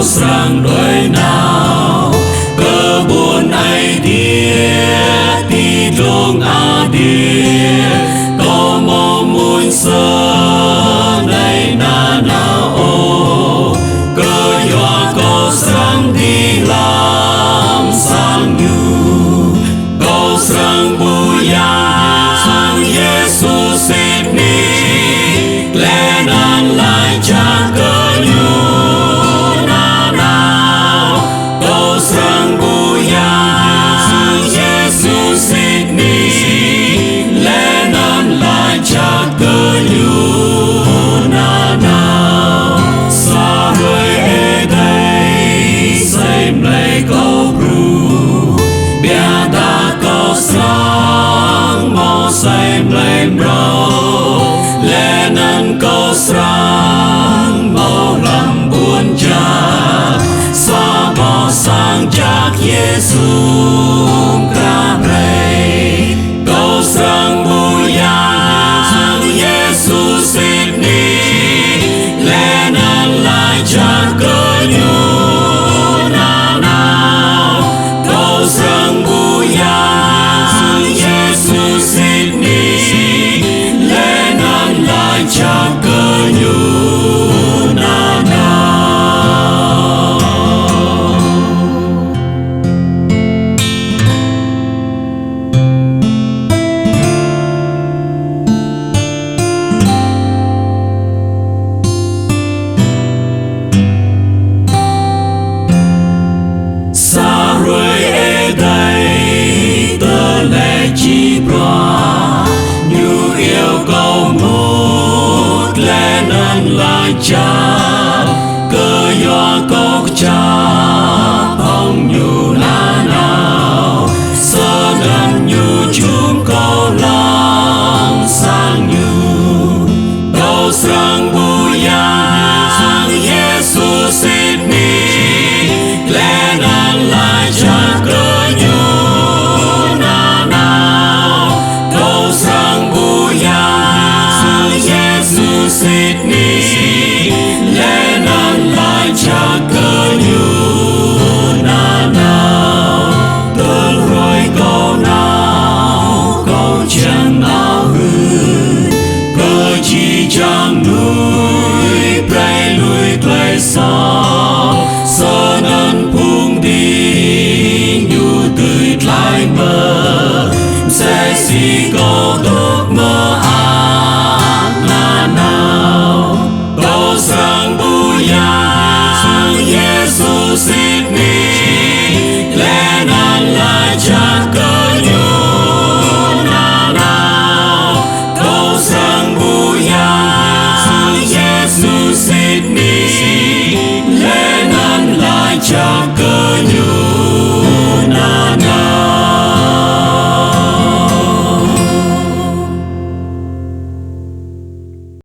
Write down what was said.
câu sang đôi nào cơ buồn ai địa ti trong a địa câu mô muốn sơ này na nào ô cơ dọa câu sang đi làm sang nhu câu sang bu ya sang Giêsu xếp ni lẽ nan lại cha cơ nhu na nào câu sang bu ya sang Giêsu xếp ni lẽ nan lại cha cơ nhu na nào xa vời ở đây xem lấy câu ru bia ta câu sang mò xem lấy rau lẽ nan câu sang mò làm buồn cha xa bỏ sang chắc Giêsu ca rầy câu sang bu ya sang Giêsu xếp ni lẽ nan lại cha cơ nhu na nào câu sang bu ya sang Giêsu xếp ni lẽ nan lại cha cơ nhu na nào. Xa rồi ở đây tớ lẽ chỉ bỏ như yêu cầu một lẽ nan lại cha cơ do câu cha phong nhu na nào sơ gần như chúng câu lòng sang nhu câu sang bu ya sang Giêsu xếp ni lẽ nan lại cha cơ nhu na nào câu sang bu ya sang Giêsu xếp ni lẽ nan lại cha cơ nhu na nào tớ rồi câu nào câu chẳng nào hư cơ chỉ chẳng nuôi pray lui play song sơ nan phung đi nhu tươi lại mơ sẽ si câu